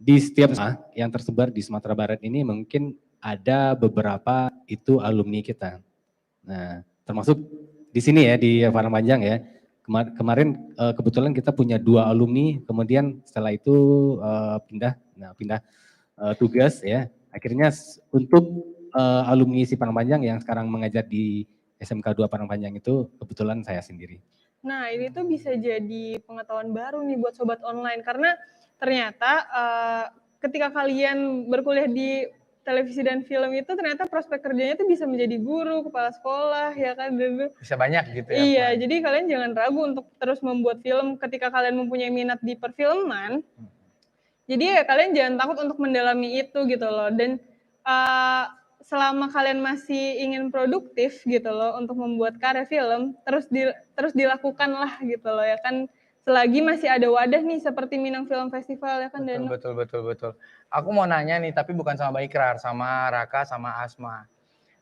di setiap yang tersebar di Sumatera Barat ini mungkin ada beberapa itu alumni kita. Nah, termasuk di sini ya di Padang ya. Kemarin kebetulan kita punya 2 alumni, kemudian setelah itu pindah tugas ya. Akhirnya untuk alumni si Padang yang sekarang mengajar di SMK 2 Padang itu kebetulan saya sendiri. Nah, ini tuh bisa jadi pengetahuan baru nih buat sobat online karena ternyata ketika kalian berkuliah di televisi dan film itu ternyata prospek kerjanya tuh bisa menjadi guru, kepala sekolah, ya kan dulu. Bisa banyak gitu ya. Iya, jadi kalian jangan ragu untuk terus membuat film ketika kalian mempunyai minat di perfilman. Jadi ya kalian jangan takut untuk mendalami itu gitu loh. Dan selama kalian masih ingin produktif gitu loh untuk membuat karya film, terus dilakukanlah gitu loh ya kan. Selagi masih ada wadah nih seperti Minang Film Festival ya kan. Betul. Aku mau nanya nih, tapi bukan sama Mbak Ikrar, sama Raka, sama Asma.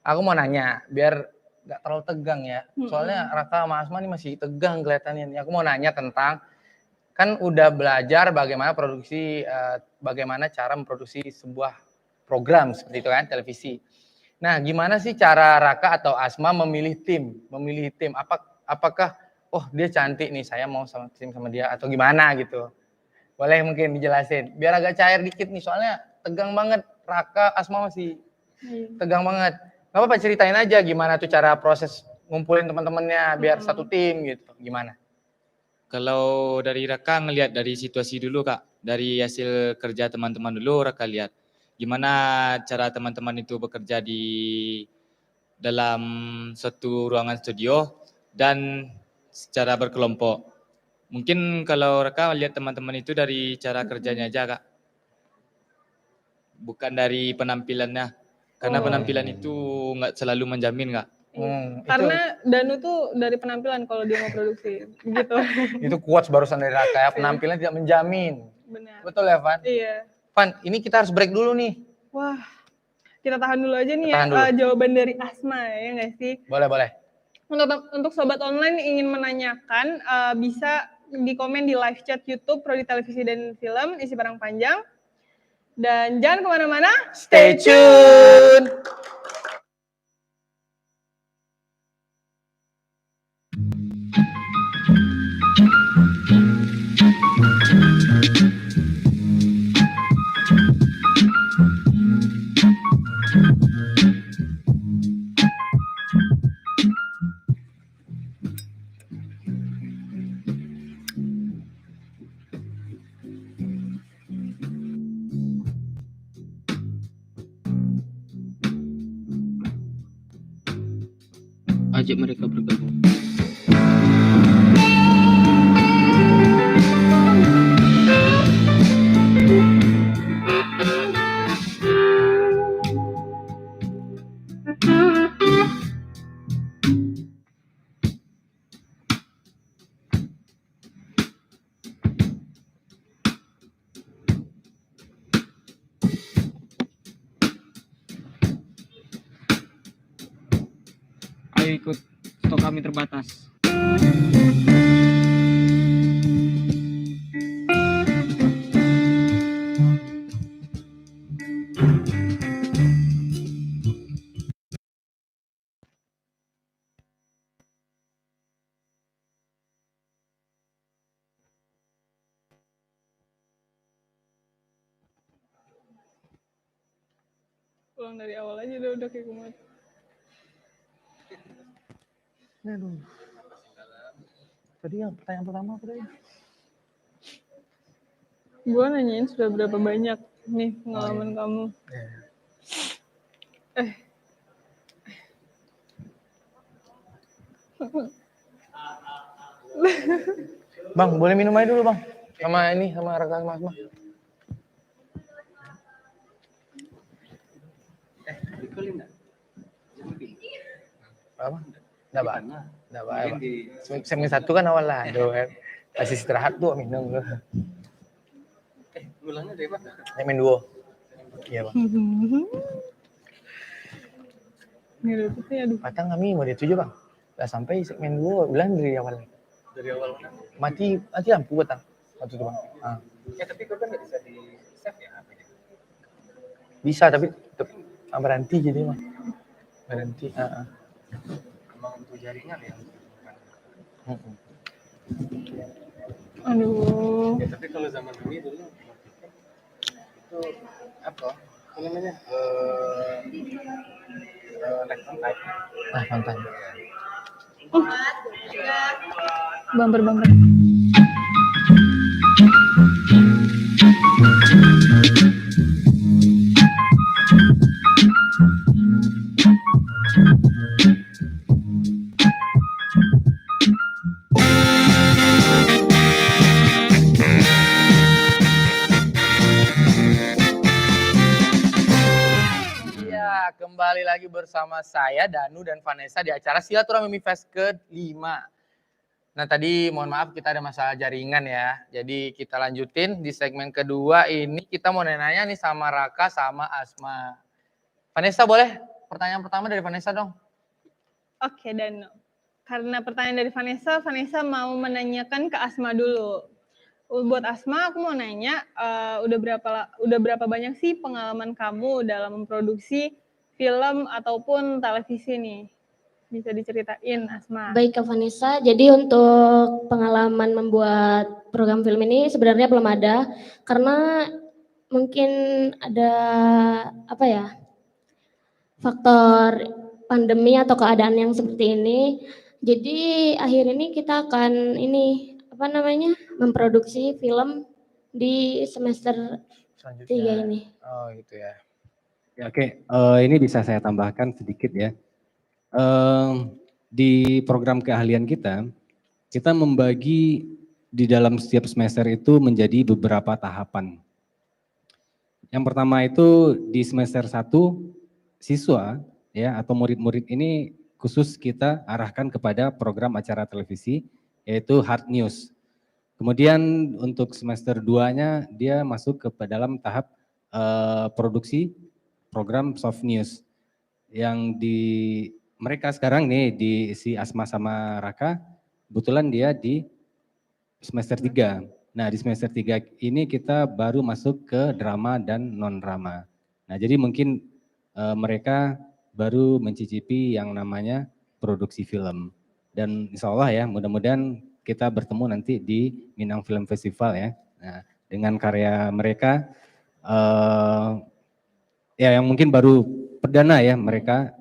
Aku mau nanya, biar gak terlalu tegang ya. Soalnya Raka sama Asma nih masih tegang kelihatannya nih. Aku mau nanya tentang, kan udah belajar bagaimana produksi, bagaimana cara memproduksi sebuah program seperti itu kan, televisi. Nah, gimana sih cara Raka atau Asma memilih tim? Apakah oh dia cantik nih, saya mau sama tim sama dia atau gimana gitu? Boleh mungkin dijelasin, biar agak cair dikit nih, soalnya tegang banget. Raka, Asma masih tegang banget. Gak apa-apa, ceritain aja gimana tuh cara proses ngumpulin teman-temannya biar satu tim gitu, gimana? Kalau dari Raka ngelihat dari situasi dulu Kak, dari hasil kerja teman-teman dulu Raka lihat gimana cara teman-teman itu bekerja di dalam suatu ruangan studio dan secara berkelompok. Mungkin kalau Raka lihat teman-teman itu dari cara kerjanya aja Kak, bukan dari penampilannya, karena penampilan itu nggak selalu menjamin Kak. Karena Danu tuh dari penampilan kalau dia mau produksi gitu. Itu quotes barusan dari Raka ya, penampilan tidak menjamin. Benar. Betul ya Van? Iya. Van, ini kita harus break dulu nih. Wah, kita tahan dulu aja nih Tahan ya dulu. jawaban dari Asma ya nggak sih? Boleh. Untuk sobat online yang ingin menanyakan bisa di komen di live chat YouTube Prodi Televisi dan Film isi Padang Panjang. Dan jangan kemana-mana, stay tune. Ajak mereka bergabung. Ayo ikut, stok kami terbatas. Pulang dari awal aja udah kayak kumat. Aduh. Tadi yang pertanyaan pertama apa tadi? Gue nanyain sudah berapa banyak nih pengalaman kamu. Bang, boleh minum aja dulu Bang. Sama ini, sama Raka sama Asma. Apa? Nggak Pak. Segmen 1 kan awal lah. Kasih istirahat tuh minum. Ulangnya dari mana? Segmen 2. Iya Bang. Ini rupanya aduh. Patang kami mau dia 7 Bang. Udah sampai segmen 2, ulang dari awal. Dari awal mana? Mati lampu Patang. Waktu itu Bang. Ya tapi kau kan nggak bisa di save ya. Bisa tapi tetap berhenti jadi mah. Berhenti. Emang butuh jaringan ya? Mm-mm. Aduh. Ya, tapi kalau zaman dulu itu apa namanya electron type. Mantan. Bumper. Iya, kembali lagi bersama saya Danu dan Vanessa di acara Silaturahmi Fest ke-5. Nah tadi mohon maaf kita ada masalah jaringan ya. Jadi kita lanjutin di segmen kedua ini kita mau nanya nih sama Raka sama Asma. Vanessa boleh? Pertanyaan pertama dari Vanessa dong. Oke, dan karena pertanyaan dari Vanessa mau menanyakan ke Asma dulu. Buat Asma, aku mau nanya, udah berapa banyak sih pengalaman kamu dalam memproduksi film ataupun televisi nih? Bisa diceritain, Asma. Baik Kak Vanessa, jadi untuk pengalaman membuat program film ini sebenarnya belum ada karena mungkin ada faktor pandemi atau keadaan yang seperti ini. Jadi akhir ini kita akan memproduksi film di semester 3 ini. Oh gitu ya. Ya, oke, ini bisa saya tambahkan sedikit ya. Di program keahlian kita membagi di dalam setiap semester itu menjadi beberapa tahapan. Yang pertama itu di semester 1 siswa ya atau murid-murid ini khusus kita arahkan kepada program acara televisi yaitu hard news. Kemudian untuk semester 2-nya dia masuk ke dalam tahap produksi program soft news. Yang di mereka sekarang nih di si Asma sama Raka, kebetulan dia di semester 3. Nah di semester 3 ini kita baru masuk ke drama dan non-drama. Nah jadi mungkin mereka baru mencicipi yang namanya produksi film. Dan insya Allah ya mudah-mudahan kita bertemu nanti di Minang Film Festival ya. Nah dengan karya mereka ya yang mungkin baru perdana ya mereka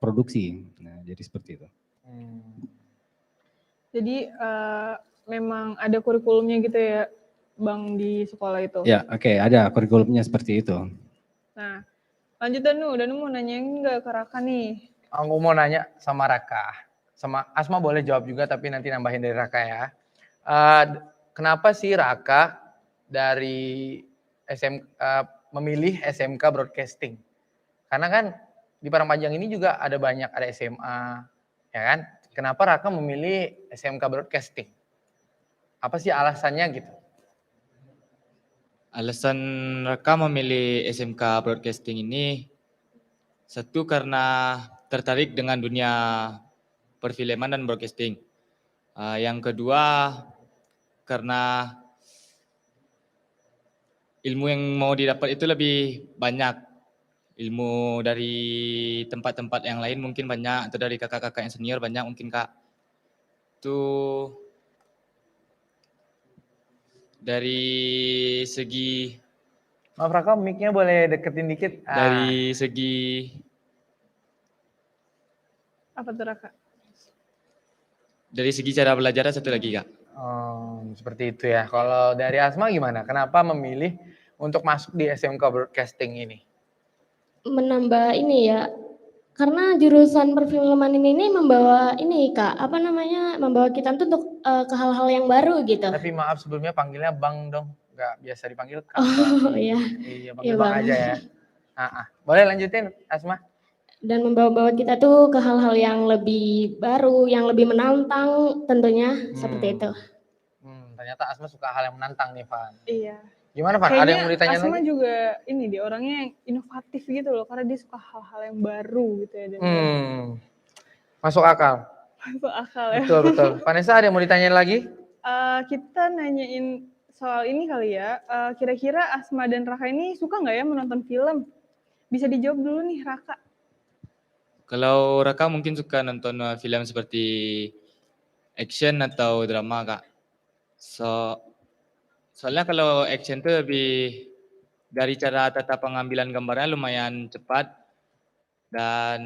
produksi. Nah, jadi seperti itu. Jadi memang ada kurikulumnya gitu ya, Bang, di sekolah itu? Ya, oke, ada kurikulumnya seperti itu. Nah, lanjut Danu mau nanya nggak ke Raka nih? Aku mau nanya sama Raka. Sama Asma boleh jawab juga tapi nanti nambahin dari Raka ya. Kenapa sih Raka dari memilih SMK Broadcasting? Karena kan di Parangpanjang ini juga ada banyak, ada SMA, ya kan? Kenapa Raka memilih SMK Broadcasting? Apa sih alasannya gitu? Alasan Raka memilih SMK Broadcasting ini, satu karena tertarik dengan dunia perfilman dan broadcasting. Yang kedua karena ilmu yang mau didapat itu lebih banyak. Ilmu dari tempat-tempat yang lain mungkin banyak, atau dari kakak-kakak yang senior banyak mungkin Kak. Itu dari segi... Maaf Raka, mic-nya boleh deketin dikit. Dari segi... Apa tuh Raka? Dari segi cara belajar satu lagi Kak. Seperti itu ya. Kalau dari Asma gimana? Kenapa memilih untuk masuk di SMK Broadcasting ini? Menambah ini ya, karena jurusan perfilman ini membawa membawa kita tuh untuk ke hal-hal yang baru gitu. Tapi maaf sebelumnya panggilnya Bang dong, nggak biasa dipanggil Kak. Oh iya. Iya panggil Bang aja ya. Boleh lanjutin Asma? Dan membawa kita tuh ke hal-hal yang lebih baru, yang lebih menantang tentunya seperti itu. Ternyata Asma suka hal yang menantang nih Van. Iya. Gimana Van? Ada yang mau ditanya lagi? Asma juga ini dia orangnya yang inovatif gitu loh, karena dia suka hal-hal yang baru gitu ya. Masuk akal. Masuk akal ya. Betul. Vanessa ada yang mau ditanyain lagi? Kita nanyain soal ini kali ya. Kira-kira Asma dan Raka ini suka nggak ya menonton film? Bisa dijawab dulu nih Raka. Kalau Raka mungkin suka nonton film seperti action atau drama Kak. Soalnya kalau action tuh lebih dari cara tata pengambilan gambarnya lumayan cepat dan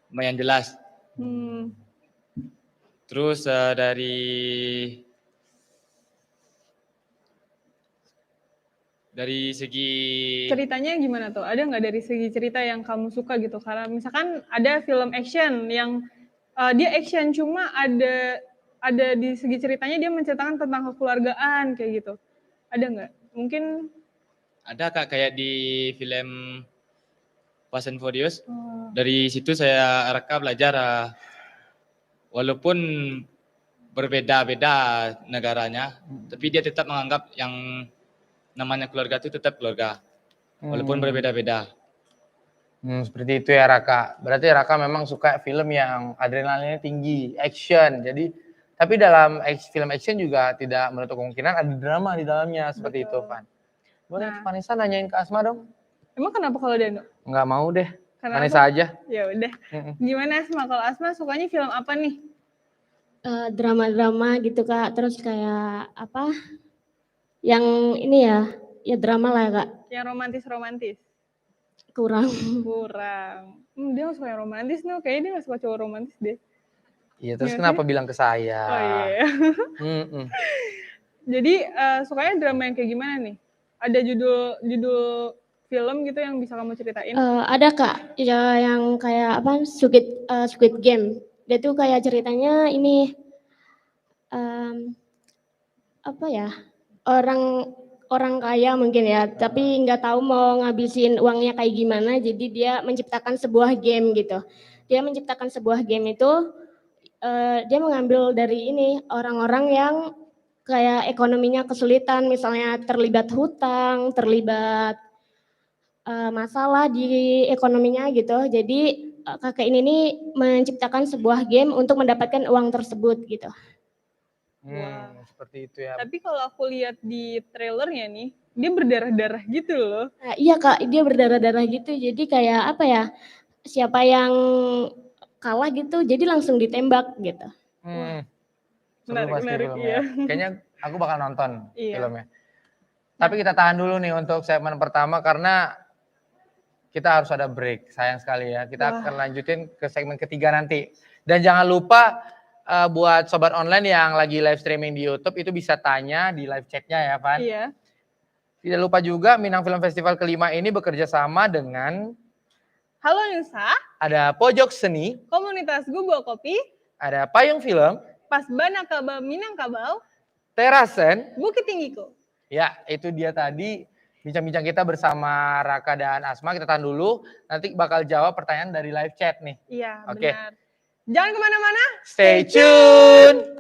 lumayan jelas. Terus dari segi Ceritanya gimana tuh? Ada nggak dari segi cerita yang kamu suka gitu? Karena misalkan ada film action yang dia action cuma ada di segi ceritanya dia menceritakan tentang kekeluargaan kayak gitu. Ada nggak? Mungkin ada Kak kayak di film Fast and Furious. Dari situ saya Raka belajar walaupun berbeda-beda negaranya, tapi dia tetap menganggap yang namanya keluarga itu tetap keluarga, walaupun berbeda-beda. Seperti itu ya Raka. Berarti Raka memang suka film yang adrenalinnya tinggi, action. Jadi, tapi dalam film action juga tidak menutup kemungkinan ada drama di dalamnya seperti itu, Van. Boleh Vanessa nanyain ke Asma dong? emang kenapa kalau Dano? Nggak mau deh. Kenapa? Vanessa aja. Ya udah. Gimana Asma? Kalau Asma sukanya film apa nih? Drama-drama gitu Kak, terus kayak apa? Yang ini ya drama lah Kak. Yang romantis-romantis? Kurang. Dia nggak suka yang romantis nih, kayaknya dia nggak suka cowok romantis deh. Iya, terus Iya kenapa sih? bilang ke saya? Oh iya. Jadi sukanya drama yang kayak gimana nih? Ada judul film gitu yang bisa kamu ceritain? Ada Kak, ya, yang kayak apa Squid Game. Dia tuh kayak ceritanya ini apa ya? Orang kaya mungkin ya, tapi nggak tahu mau ngabisin uangnya kayak gimana, jadi dia menciptakan sebuah game gitu. Dia menciptakan sebuah game itu dia mengambil dari ini orang-orang yang kayak ekonominya kesulitan, misalnya terlibat hutang, terlibat masalah di ekonominya gitu. Jadi kakek ini nih menciptakan sebuah game untuk mendapatkan uang tersebut gitu. Seperti itu ya. Tapi kalau aku lihat di trailernya nih, dia berdarah-darah gitu loh. Nah, iya Kak, dia berdarah-darah gitu. Jadi kayak apa ya? Siapa yang kalah gitu, jadi langsung ditembak gitu. Seru pasti Menarik, filmnya. iya. Kayaknya aku bakal nonton Iya. filmnya. Tapi kita tahan dulu nih untuk segmen pertama karena kita harus ada break. Sayang sekali ya. Kita akan lanjutin ke segmen ketiga nanti. Dan jangan lupa buat sobat online yang lagi live streaming di YouTube itu bisa tanya di live chatnya ya, Van. Iya. Tidak lupa juga Minang Film Festival kelima ini bekerja sama dengan Halo Nusa, ada Pojok Seni, komunitas Gubuk Kopi, ada Payung Film, Pasbana Kabau Minangkabau, Terasen. Bukit Tinggiku. Ya, itu dia tadi bincang-bincang kita bersama Raka dan Asma. Kita tahan dulu, nanti bakal jawab pertanyaan dari live chat nih. Iya, Oke. benar. Jangan kemana-mana. Stay tune!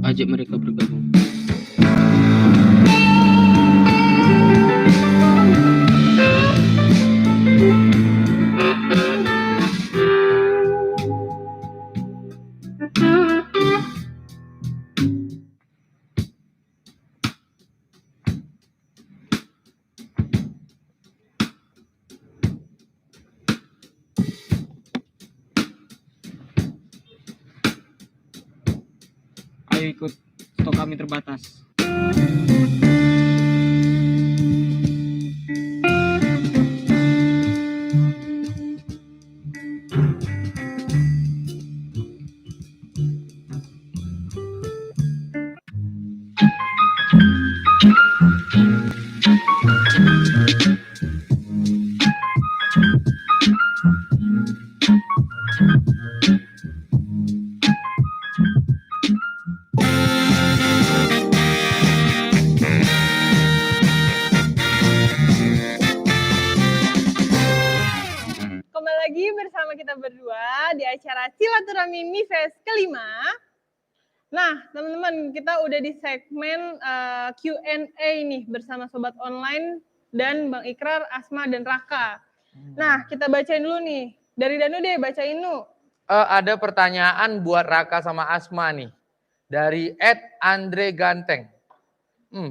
Ajak mereka bergabung. Ayo ikut stok kami terbatas. acara Silaturahmi MIFES kelima. Nah, teman-teman, kita udah di segmen Q&A nih bersama Sobat Online dan Bang Ikrar, Asma, dan Raka. Nah, kita bacain dulu nih. Dari Danu deh, bacain dulu. Ada pertanyaan buat Raka sama Asma nih. Dari @Andre Ganteng.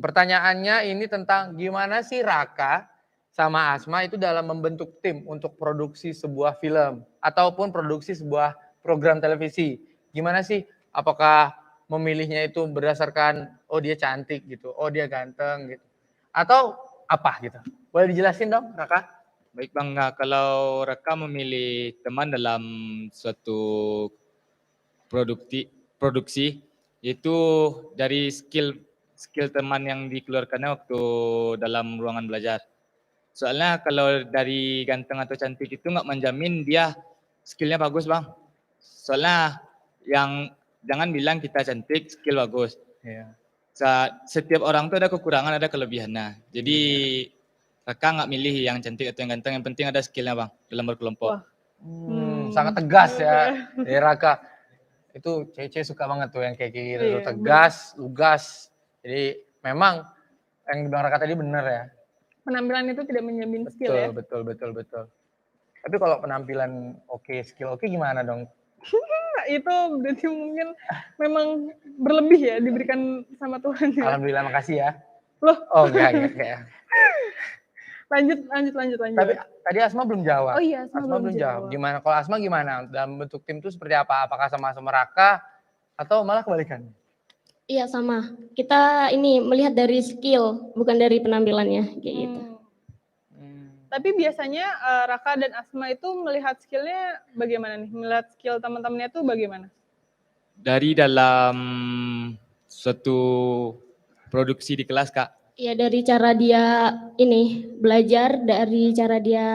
Pertanyaannya ini tentang gimana sih Raka sama Asma itu dalam membentuk tim untuk produksi sebuah film ataupun produksi sebuah program televisi. Gimana sih? Apakah memilihnya itu berdasarkan oh dia cantik gitu, oh dia ganteng gitu, atau apa gitu? Boleh dijelasin dong, Raka? Baik Bang, nah, kalau Raka memilih teman dalam suatu produksi itu dari skill teman yang dikeluarkannya waktu dalam ruangan belajar. Soalnya kalau dari ganteng atau cantik itu nggak menjamin dia skillnya bagus Bang. Soalnya yang jangan bilang kita cantik, skill bagus. Iya. Setiap orang tuh ada kekurangan, ada kelebihannya. Jadi Raka nggak milih yang cantik atau yang ganteng, yang penting ada skillnya Bang dalam berkelompok. Wah. Sangat tegas ya dari Raka. Itu cewek suka banget tuh yang kayak gitu, Iya, tegas, lugas. Jadi memang yang dibilang Raka tadi benar ya. Penampilan itu tidak menjamin skill ya. Betul. Tapi kalau penampilan oke, skill oke gimana dong? Itu berarti mungkin memang berlebih ya diberikan sama Tuhan ya. Alhamdulillah, makasih ya. Loh. Oh enggak. Lanjut. Tapi tadi Asma belum jawab. Oh iya, Asma belum jawab. Gimana kalau Asma gimana? Dalam bentuk tim itu seperti apa? Apakah sama-sama Raka atau malah kebalikannya? Iya sama. Kita ini melihat dari skill, bukan dari penampilannya kayak gitu. Tapi biasanya Raka dan Asma itu melihat skillnya bagaimana nih? Melihat skill teman-temannya itu bagaimana? Dari dalam suatu produksi di kelas Kak. Iya dari cara dia ini belajar, dari cara dia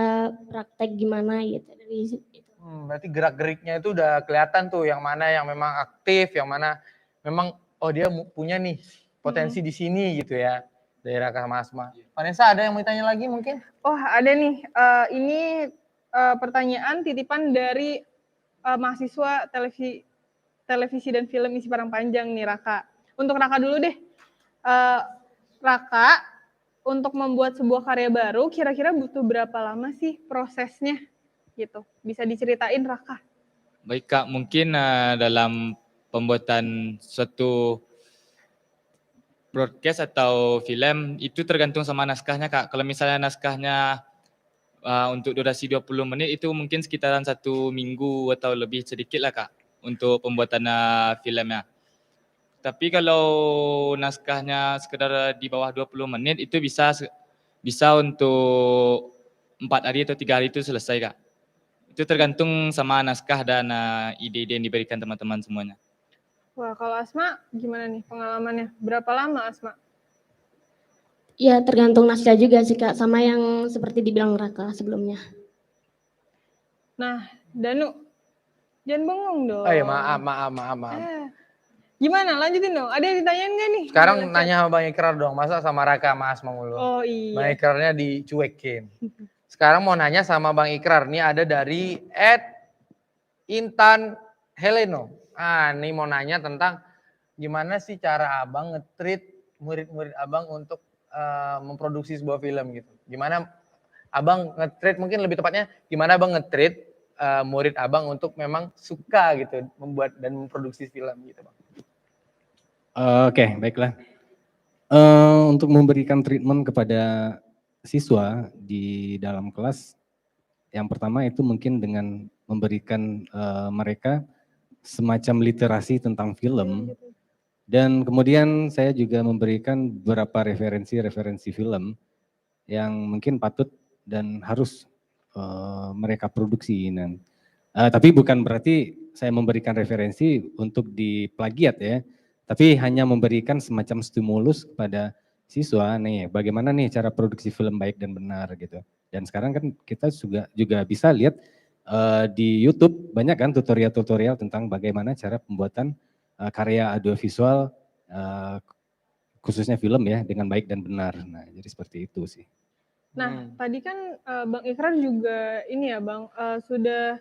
praktek gimana gitu. Dari Berarti gerak-geriknya itu udah kelihatan tuh yang mana yang memang aktif, yang mana memang oh dia punya nih potensi di sini gitu ya. Dari Raka sama Asma. Vanessa ada yang mau ditanya lagi mungkin? Oh ada nih, ini pertanyaan titipan dari mahasiswa televisi dan film isi Parang Panjang nih Raka. Untuk Raka dulu deh. Raka, untuk membuat sebuah karya baru, kira-kira butuh berapa lama sih prosesnya? Gitu, bisa diceritain Raka? Baik Kak, mungkin dalam pembuatan suatu broadcast atau film itu tergantung sama naskahnya Kak. Kalau misalnya naskahnya untuk durasi 20 menit itu mungkin sekitaran 1 minggu atau lebih sedikit lah Kak untuk pembuatan filmnya. Tapi kalau naskahnya sekedar di bawah 20 menit itu bisa untuk 4 hari atau 3 hari itu selesai Kak. Itu tergantung sama naskah dan ide-ide yang diberikan teman-teman semuanya. Wah, kalau Asma gimana nih pengalamannya? Berapa lama Asma? ya tergantung naskah juga sih Kak, sama yang seperti dibilang Raka sebelumnya. Nah, Danu, jangan bengong dong. Oh iya, maaf. Gimana? Lanjutin dong. Ada yang ditanyain nggak nih? Sekarang nanya sama Bang Ikrar dong, masa sama Raka sama Asma mulu? Oh iya. Bang Ikrarnya dicuekin. Sekarang mau nanya sama Bang Ikrar, nih ada dari @Intan Heleno. Nih mau nanya tentang gimana sih cara Abang nge-treat murid-murid Abang untuk memproduksi sebuah film gitu. Gimana Abang nge-treat, mungkin lebih tepatnya gimana Abang nge-treat murid Abang untuk memang suka gitu membuat dan memproduksi film gitu Bang. Oke, baiklah. Untuk memberikan treatment kepada siswa di dalam kelas, yang pertama itu mungkin dengan memberikan mereka semacam literasi tentang film, dan kemudian saya juga memberikan beberapa referensi film yang mungkin patut dan harus mereka produksi. Tapi bukan berarti saya memberikan referensi untuk diplagiat ya, tapi hanya memberikan semacam stimulus kepada siswa nih, bagaimana nih cara produksi film baik dan benar gitu. Dan sekarang kan kita juga bisa lihat di YouTube banyak kan tutorial-tutorial tentang bagaimana cara pembuatan karya audiovisual khususnya film ya dengan baik dan benar. Nah, jadi seperti itu sih. Nah, tadi kan Bang Ikrar juga ini ya Bang, sudah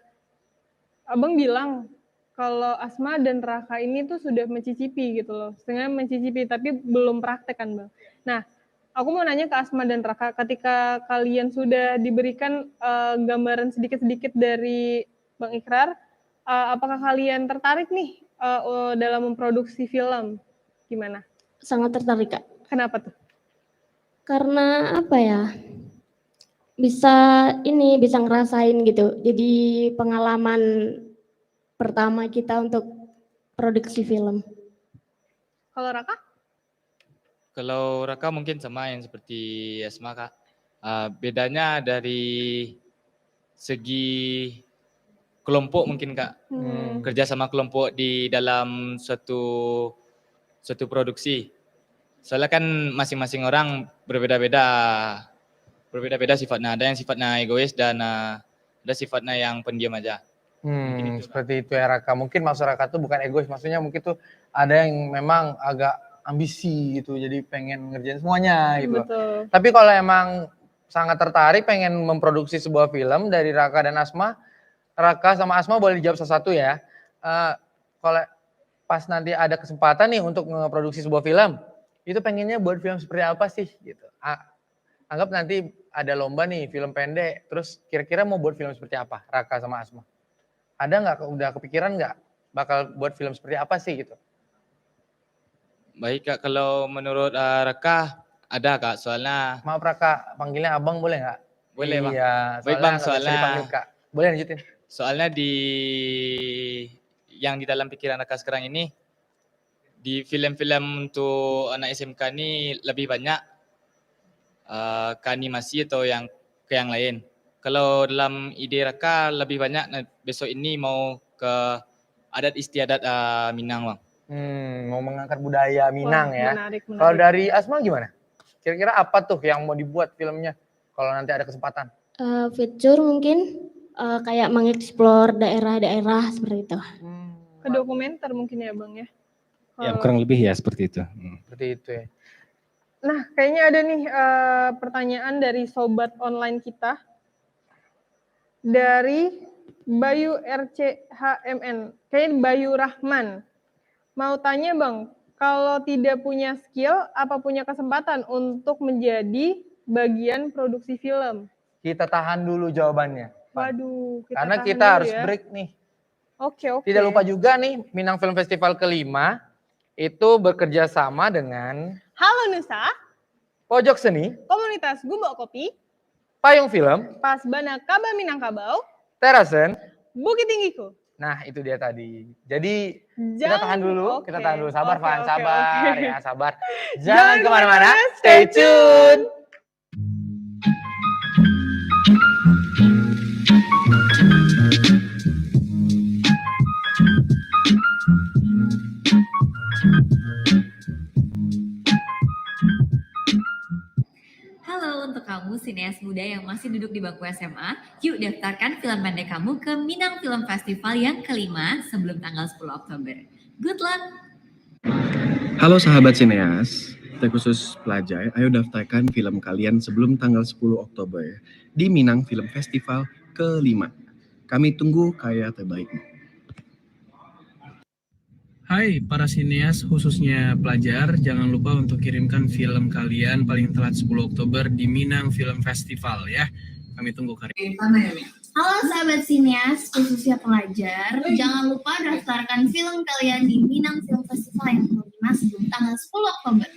Abang bilang kalau Asma dan Raka ini tuh sudah mencicipi gitu loh, setengah mencicipi tapi belum praktek kan Bang. Nah, aku mau nanya ke Asma dan Raka, ketika kalian sudah diberikan gambaran sedikit-sedikit dari Bang Ikrar, apakah kalian tertarik nih dalam memproduksi film? Gimana? Sangat tertarik Kak. Kenapa tuh? Karena apa ya? Bisa ngerasain gitu. Jadi pengalaman pertama kita untuk produksi film. Kalau Raka? Kalau Raka mungkin sama yang seperti Asma Kak. Bedanya dari segi kelompok mungkin Kak. Kerja sama kelompok di dalam suatu produksi. Soalnya kan masing-masing orang berbeda-beda sifatnya. Ada yang sifatnya egois dan ada sifatnya yang pendiam aja. Seperti itu ya Raka. Mungkin maksud Raka tuh bukan egois, maksudnya mungkin tuh ada yang memang agak ambisi gitu, jadi pengen ngerjain semuanya gitu. Betul. Tapi kalau emang sangat tertarik pengen memproduksi sebuah film dari Raka dan Asma, Raka sama Asma boleh dijawab satu-satu ya. Kalau pas nanti ada kesempatan nih untuk memproduksi sebuah film, itu pengennya buat film seperti apa sih gitu. Anggap nanti ada lomba nih film pendek, terus kira-kira mau buat film seperti apa Raka sama Asma? Ada nggak, udah kepikiran nggak bakal buat film seperti apa sih gitu? Baik Kak, kalau menurut Raka ada Kak, soalnya... Maaf Raka, panggilnya abang boleh nggak? Boleh Bang. Iya, Baik Bang, soalnya... dipanggil Kak. Boleh lanjutin? Soalnya yang di dalam pikiran Raka sekarang ini, di film-film untuk anak SMK ini lebih banyak ke animasi atau ke yang lain. Kalau dalam ide Raka lebih banyak besok ini mau ke adat istiadat Minang Bang. Mau mengangkat budaya Minang. Wah, ya. Menarik. Kalau dari Asma gimana? Kira-kira apa tuh yang mau dibuat filmnya kalau nanti ada kesempatan? Feature mungkin kayak mengeksplor daerah-daerah seperti itu. Ke dokumenter mungkin ya Bang ya? Ya kurang lebih ya seperti itu. Seperti itu ya. Nah kayaknya ada nih pertanyaan dari sobat online kita. Dari Bayu RCHMN, kayaknya Bayu Rahman. Mau tanya Bang, kalau tidak punya skill, apa punya kesempatan untuk menjadi bagian produksi film? Kita tahan dulu jawabannya. Waduh, karena kita harus break nih. Oke. Tidak lupa juga nih, Minang Film Festival ke-5 itu bekerja sama dengan Halo Nusa, Pojok Seni, Komunitas Gubok Kopi, Payung Film, Pasbana Kaba Minangkabau, Terasen, Bukit Tinggiku. Nah itu dia tadi. Jadi kita tahan dulu, sabar Van, sabar ya, sabar. Jangan kemana-mana, stay tune. Halo untuk kamu sineas muda yang masih duduk di bangku SMA, yuk daftarkan film pendek kamu ke Minang Film Festival yang ke-5 sebelum tanggal 10 Oktober. Good luck! Halo sahabat sineas, terkhusus pelajar, ayo daftarkan film kalian sebelum tanggal 10 Oktober di Minang Film Festival ke-5. Kami tunggu karya terbaikmu. Hai para sineas khususnya pelajar, jangan lupa untuk kirimkan film kalian paling telat 10 Oktober di Minang Film Festival ya. Kami tunggu karya. Halo sahabat sineas khususnya pelajar, jangan lupa daftarkan film kalian di Minang Film Festival yang ke-5 sebelum tanggal 10 Oktober.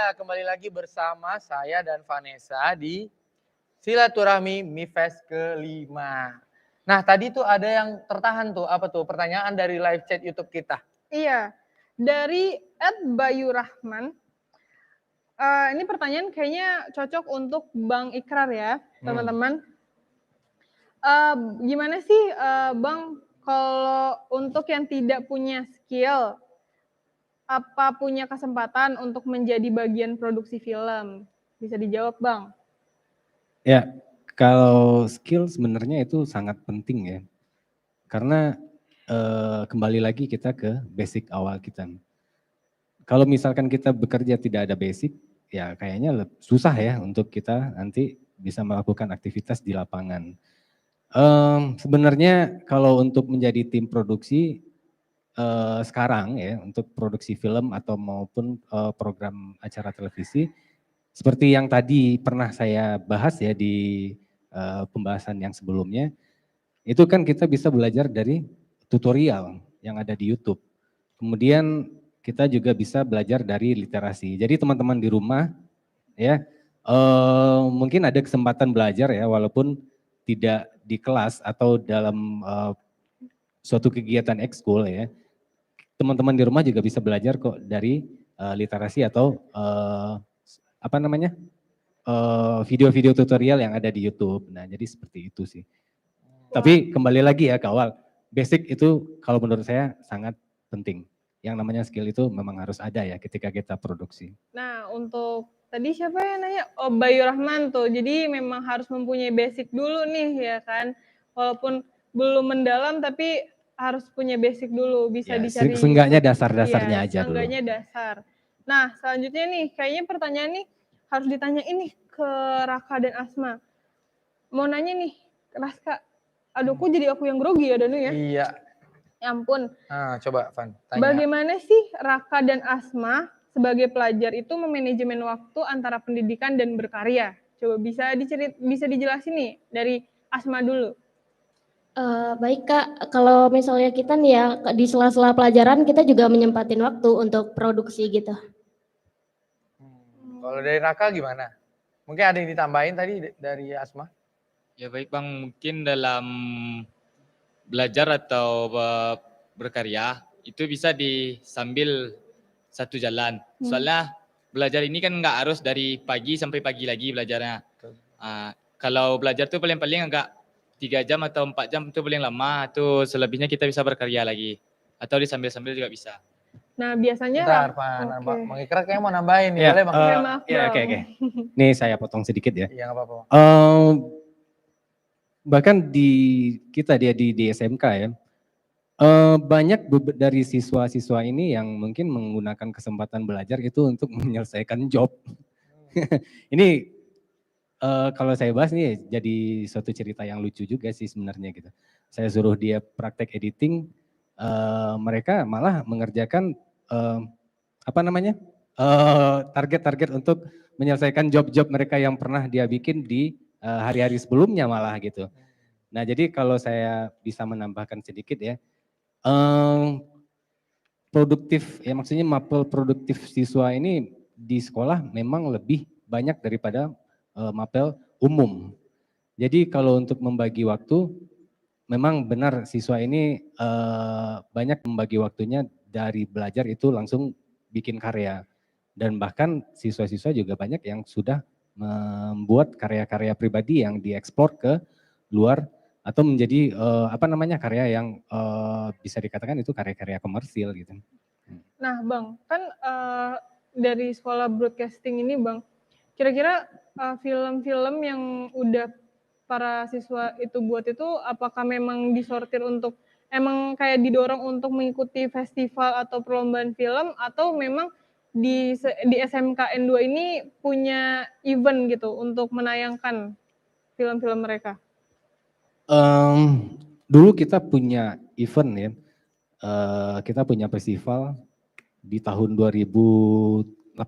Kembali lagi bersama saya dan Vanessa di Silaturahmi MIFES ke-5. Nah, tadi tuh ada yang tertahan tuh, apa tuh? Pertanyaan dari live chat YouTube kita. Iya, dari @Bayu Rahman. Ini pertanyaan kayaknya cocok untuk Bang Ikrar ya, teman-teman. Gimana sih Bang, kalau untuk yang tidak punya skill, apa punya kesempatan untuk menjadi bagian produksi film? Bisa dijawab Bang. Ya, kalau skill sebenarnya itu sangat penting ya. Karena kembali lagi kita ke basic awal kita. Kalau misalkan kita bekerja tidak ada basic, ya kayaknya susah ya untuk kita nanti bisa melakukan aktivitas di lapangan. Sebenarnya kalau untuk menjadi tim produksi sekarang ya, untuk produksi film atau maupun program acara televisi, seperti yang tadi pernah saya bahas ya di pembahasan yang sebelumnya, itu kan kita bisa belajar dari tutorial yang ada di YouTube. Kemudian kita juga bisa belajar dari literasi. Jadi teman-teman di rumah ya mungkin ada kesempatan belajar ya walaupun tidak di kelas atau dalam suatu kegiatan ekskul ya. Teman-teman di rumah juga bisa belajar kok dari literasi atau apa namanya? Video-video tutorial yang ada di YouTube. Nah, jadi seperti itu sih. Tapi kembali lagi ya ke awal, basic itu kalau menurut saya sangat penting. Yang namanya skill itu memang harus ada ya ketika kita produksi. Nah, untuk tadi siapa yang nanya? Oh, Bayu Rahman tuh. Jadi memang harus mempunyai basic dulu nih ya kan. Walaupun belum mendalam tapi harus punya basic dulu, bisa Ya, dicari. seenggaknya dasar-dasarnya aja dulu. Seenggaknya dasar. Nah, selanjutnya nih, kayaknya pertanyaan nih harus ditanyain nih ke Raka dan Asma. Mau nanya nih, Raska. Aduh, kok jadi aku yang grogi ya Danu ya? Iya. Ya ampun. Nah, coba Van, tanya. Bagaimana sih Raka dan Asma sebagai pelajar itu memanajemen waktu antara pendidikan dan berkarya? Coba bisa dijelasin nih dari Asma dulu. Baik Kak, kalau misalnya kita nih ya di sela-sela pelajaran kita juga menyempatin waktu untuk produksi gitu. Kalau dari Raka gimana? Mungkin ada yang ditambahin tadi dari Asma? Ya baik Bang, mungkin dalam belajar atau berkarya itu bisa sambil satu jalan. Soalnya belajar ini kan nggak harus dari pagi sampai pagi lagi belajarnya. Kalau belajar tuh paling-paling agak 3 jam atau 4 jam itu paling lama, tuh selebihnya kita bisa berkarya lagi. Atau disambil-sambil juga bisa. Nah, biasanya Bentar, Van. Bang Ikrar kayaknya mau nambahin nih, boleh Bang? maaf Ya, Bang. oke. Nih saya potong sedikit ya. Iya, nggak apa-apa. Bahkan di kita di SMK ya, banyak dari siswa-siswa ini yang mungkin menggunakan kesempatan belajar itu untuk menyelesaikan job. Ini kalau saya bahas nih jadi suatu cerita yang lucu juga sih sebenarnya gitu. Saya suruh dia praktek editing, mereka malah mengerjakan apa namanya target-target untuk menyelesaikan job-job mereka yang pernah dia bikin di hari-hari sebelumnya malah gitu. Nah jadi kalau saya bisa menambahkan sedikit ya, produktif ya maksudnya mapel produktif siswa ini di sekolah memang lebih banyak daripada mapel umum. Jadi kalau untuk membagi waktu, memang benar siswa ini banyak membagi waktunya dari belajar itu langsung bikin karya. Dan bahkan siswa-siswa juga banyak yang sudah membuat karya-karya pribadi yang dieksplor ke luar atau menjadi apa namanya karya yang bisa dikatakan itu karya-karya komersil gitu. Nah Bang, kan dari sekolah broadcasting ini Bang, kira-kira film-film yang udah para siswa itu buat itu apakah memang disortir untuk emang kayak didorong untuk mengikuti festival atau perlombaan film atau memang di SMKN 2 ini punya event gitu untuk menayangkan film-film mereka? Dulu kita punya event ya, kita punya festival di tahun 2018.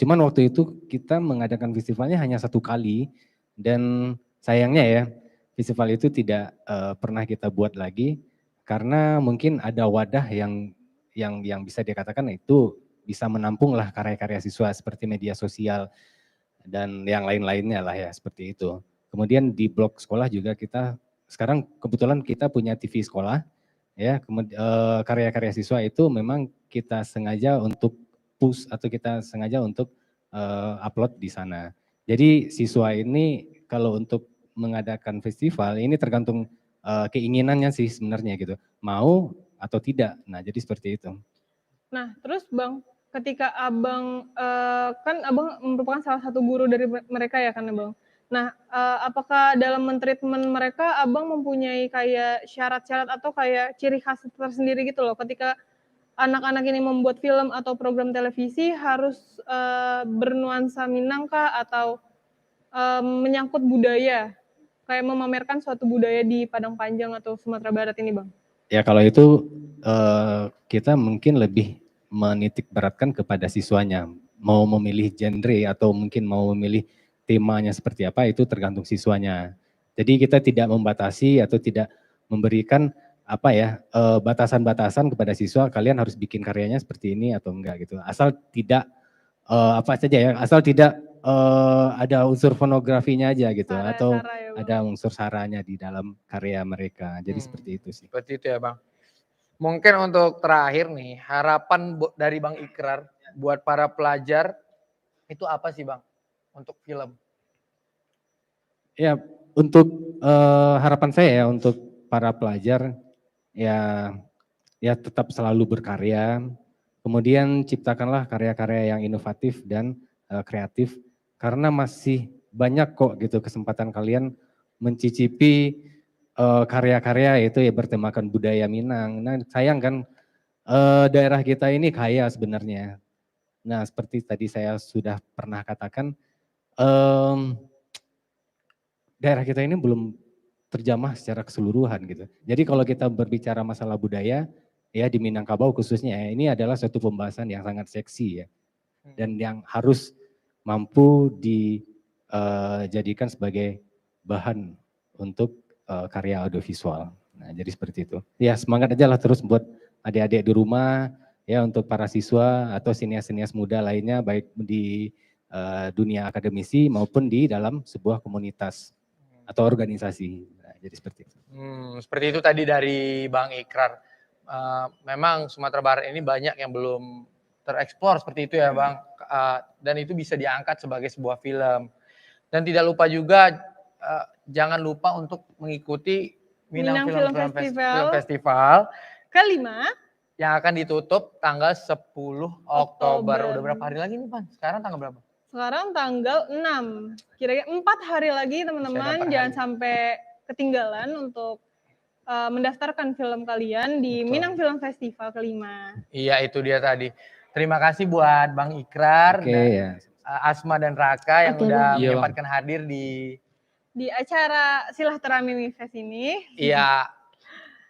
Cuman waktu itu kita mengadakan festivalnya hanya 1 kali dan sayangnya ya festival itu tidak pernah kita buat lagi karena mungkin ada wadah yang bisa dikatakan itu bisa menampung lah karya-karya siswa seperti media sosial dan yang lain-lainnya lah ya seperti itu. Kemudian di blog sekolah juga kita sekarang kebetulan kita punya TV sekolah ya, karya-karya siswa itu memang kita sengaja untuk push atau kita sengaja untuk upload di sana. Jadi siswa ini kalau untuk mengadakan festival ini tergantung keinginannya sih sebenarnya gitu, mau atau tidak. Nah jadi seperti itu. Nah terus Bang, ketika Abang, kan Abang merupakan salah satu guru dari mereka ya kan ya Bang? Nah apakah dalam men-treatment mereka Abang mempunyai kayak syarat-syarat atau kayak ciri khas tersendiri gitu loh ketika anak-anak ini membuat film atau program televisi harus bernuansa Minang kah atau menyangkut budaya, kayak memamerkan suatu budaya di Padang Panjang atau Sumatera Barat ini Bang? Ya kalau itu kita mungkin lebih menitik beratkan kepada siswanya, mau memilih genre atau mungkin mau memilih temanya seperti apa itu tergantung siswanya. Jadi kita tidak membatasi atau tidak memberikan apa ya batasan-batasan kepada siswa, kalian harus bikin karyanya seperti ini atau enggak gitu. Asal tidak apa saja ya, asal tidak ada unsur pornografinya aja gitu, atau Ya, ada unsur saranya di dalam karya mereka. Jadi seperti itu sih. Seperti itu ya Bang. Mungkin untuk terakhir nih, harapan dari Bang Ikrar buat para pelajar itu apa sih Bang untuk film? Ya untuk harapan saya ya untuk para pelajar ya tetap selalu berkarya, kemudian ciptakanlah karya-karya yang inovatif dan kreatif karena masih banyak kok gitu kesempatan kalian mencicipi karya-karya itu ya bertemakan budaya Minang. Nah sayang kan daerah kita ini kaya sebenarnya. Nah seperti tadi saya sudah pernah katakan daerah kita ini belum terjamah secara keseluruhan gitu. Jadi kalau kita berbicara masalah budaya, ya di Minangkabau khususnya, ini adalah suatu pembahasan yang sangat seksi ya. Dan yang harus mampu dijadikan sebagai bahan untuk karya audiovisual. Nah jadi seperti itu. Ya semangat aja lah terus buat adik-adik di rumah, ya untuk para siswa atau sinias-sinias muda lainnya, baik di dunia akademisi maupun di dalam sebuah komunitas atau organisasi. Nah, jadi seperti itu. Seperti itu tadi dari Bang Ikrar. Memang Sumatera Barat ini banyak yang belum tereksplor seperti itu ya Bang. Dan itu bisa diangkat sebagai sebuah film. Dan tidak lupa juga, jangan lupa untuk mengikuti Minang Film Festival kelima yang akan ditutup tanggal 10 Oktober. Udah berapa hari lagi nih Pan? Sekarang tanggal berapa? Sekarang tanggal 6. Kira-kira 4 hari lagi teman-teman, jangan sampai ketinggalan untuk mendaftarkan film kalian di Minang Film Festival kelima. Iya itu dia tadi. Terima kasih buat Bang Ikrar dan Asma dan Raka yang udah menyempatkan hadir di acara Silaturahmi Mifes ini. Iya.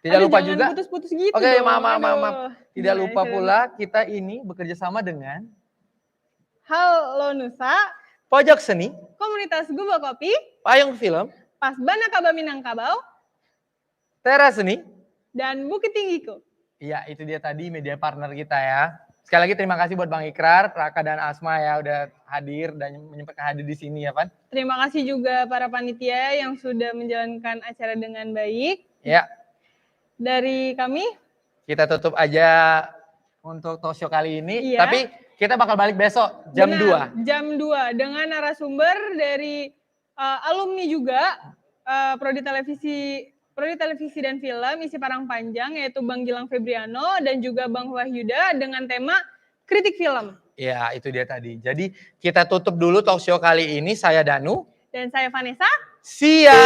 Tidak lupa juga. Putus-putus gitu. Oke, maaf. Tidak lupa pula kita ini bekerja sama dengan Halo Nusa, Pojok Seni, Komunitas Guba Kopi, Payung Film, Pasbana Kaba Minangkabau, Teras Seni, dan Bukit Tinggiku. Iya, itu dia tadi media partner kita ya. Sekali lagi terima kasih buat Bang Ikrar, Raka dan Asma ya udah hadir dan menyempatkan hadir di sini ya, Pan. Terima kasih juga para panitia yang sudah menjalankan acara dengan baik. Ya. Dari kami, kita tutup aja untuk talk show kali ini, tapi kita bakal balik besok jam 2. Jam 2 dengan narasumber dari alumni juga Prodi Televisi dan Film isi Padang Panjang yaitu Bang Gilang Febriano dan juga Bang Wahyuda dengan tema kritik film. Ya, itu dia tadi. Jadi kita tutup dulu talk show kali ini. Saya Danu dan saya Vanessa. See ya.